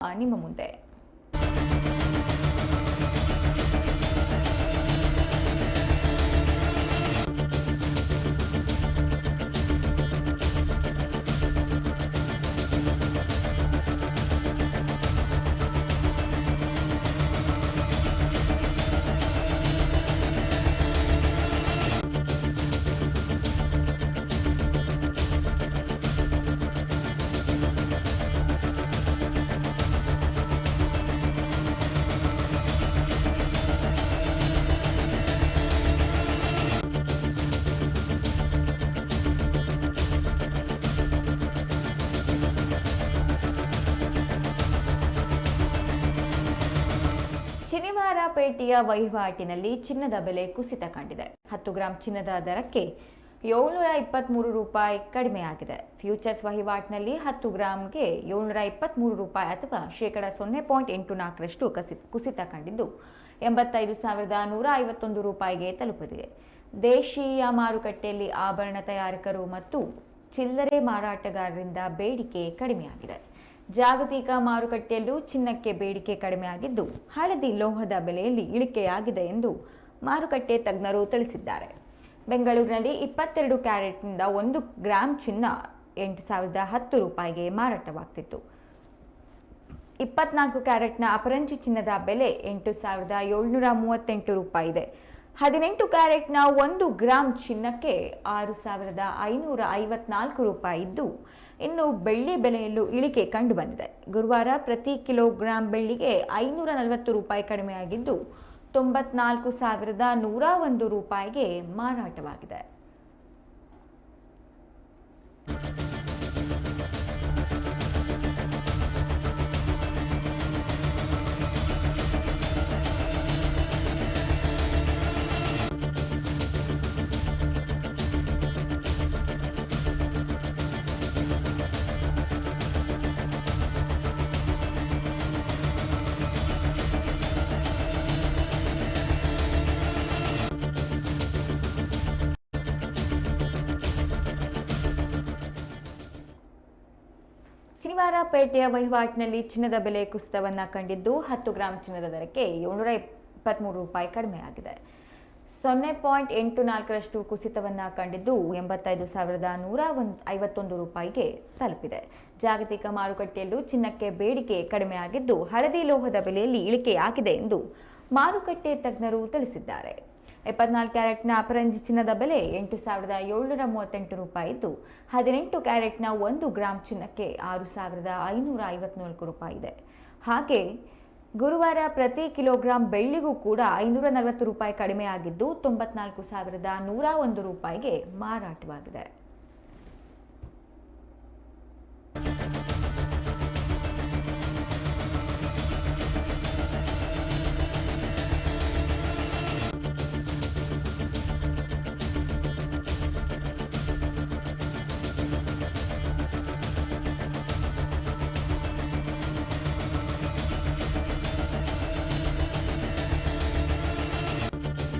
ನಿಮ್ಮ ಮುಂದೆ ಶನಿವಾರ ಪೇಟೆಯ ವಹಿವಾಟಿನಲ್ಲಿ ಚಿನ್ನದ ಬೆಲೆ ಕುಸಿತ ಕಂಡಿದೆ. 10 ಗ್ರಾಂ ಚಿನ್ನದ ದರಕ್ಕೆ 723 ರೂಪಾಯಿ ಕಡಿಮೆಯಾಗಿದೆ. ಫ್ಯೂಚರ್ಸ್ ವಹಿವಾಟಿನಲ್ಲಿ 10 ಗ್ರಾಂಗೆ 723 ರೂಪಾಯಿ ಅಥವಾ ಶೇಕಡಾ 0.84ರಷ್ಟು ಕುಸಿತ ಕಂಡಿದ್ದು 85,151 ರೂಪಾಯಿಗೆ ತಲುಪಿದೆ. ದೇಶೀಯ ಮಾರುಕಟ್ಟೆಯಲ್ಲಿ ಆಭರಣ ತಯಾರಕರು ಮತ್ತು ಚಿಲ್ಲರೆ ಮಾರಾಟಗಾರರಿಂದ ಬೇಡಿಕೆ ಕಡಿಮೆಯಾಗಿದೆ. ಜಾಗತಿಕ ಮಾರುಕಟ್ಟೆಯಲ್ಲೂ ಚಿನ್ನಕ್ಕೆ ಬೇಡಿಕೆ ಕಡಿಮೆಯಾಗಿದ್ದು ಹಳದಿ ಲೋಹದ ಬೆಲೆಯಲ್ಲಿ ಇಳಿಕೆಯಾಗಿದೆ ಎಂದು ಮಾರುಕಟ್ಟೆ ತಜ್ಞರು ತಿಳಿಸಿದ್ದಾರೆ. ಬೆಂಗಳೂರಿನಲ್ಲಿ 22 ಕ್ಯಾರೆಟ್ನಿಂದ 1 ಗ್ರಾಂ ಚಿನ್ನ 8,010 ರೂಪಾಯಿಗೆ ಮಾರಾಟವಾಗ್ತಿತ್ತು. 24 ಕ್ಯಾರೆಟ್ನ ಅಪರಂಜಿ ಚಿನ್ನದ ಬೆಲೆ 8,738 ರೂಪಾಯಿ ಇದೆ. 18 ಕ್ಯಾರೆಟ್ನ 1 ಗ್ರಾಂ ಚಿನ್ನಕ್ಕೆ 6,554 ರೂಪಾಯಿ ಇದ್ದು, ಇನ್ನು ಬೆಳ್ಳಿ ಬೆಲೆಯಲ್ಲೂ ಇಳಿಕೆ ಕಂಡುಬಂದಿದೆ. ಗುರುವಾರ ಪ್ರತಿ ಕಿಲೋಗ್ರಾಂ ಬೆಳ್ಳಿಗೆ 540 ರೂಪಾಯಿ ಕಡಿಮೆಯಾಗಿದ್ದು 94,101 ರೂಪಾಯಿಗೆ ಮಾರಾಟವಾಗಿದೆ. ಶನಿವಾರ ಪೇಟೆಯ ವಹಿವಾಟಿನಲ್ಲಿ ಚಿನ್ನದ ಬೆಲೆ ಕುಸಿತವನ್ನು ಕಂಡಿದ್ದು 10 ಗ್ರಾಂ ಚಿನ್ನದ ದರಕ್ಕೆ 723 ರೂಪಾಯಿ ಕಡಿಮೆಯಾಗಿದೆ. 0.84ರಷ್ಟು ಕುಸಿತವನ್ನು ಕಂಡಿದ್ದು 85,151 ರೂಪಾಯಿಗೆ ತಲುಪಿದೆ. ಜಾಗತಿಕ ಮಾರುಕಟ್ಟೆಯಲ್ಲೂ ಚಿನ್ನಕ್ಕೆ ಬೇಡಿಕೆ ಕಡಿಮೆಯಾಗಿದ್ದು ಹಳದಿ ಲೋಹದ ಬೆಲೆಯಲ್ಲಿ ಇಳಿಕೆಯಾಗಿದೆ ಎಂದು ಮಾರುಕಟ್ಟೆ ತಜ್ಞರು ತಿಳಿಸಿದ್ದಾರೆ. 24 ಕ್ಯಾರೆಟ್ನ ಅಪರಂಜಿ ಚಿನ್ನದ ಬೆಲೆ 8,738 ರೂಪಾಯಿ ಇದ್ದು, 18 ಕ್ಯಾರೆಟ್ನ 1 ಗ್ರಾಂ ಚಿನ್ನಕ್ಕೆ 6,554 ರೂಪಾಯಿ ಇದೆ. ಹಾಗೆ ಗುರುವಾರ ಪ್ರತಿ ಕಿಲೋಗ್ರಾಂ ಬೆಳ್ಳಿಗೂ ಕೂಡ 540 ರೂಪಾಯಿ ಕಡಿಮೆಯಾಗಿದ್ದು 94,101 ರೂಪಾಯಿಗೆ ಮಾರಾಟವಾಗಿದೆ.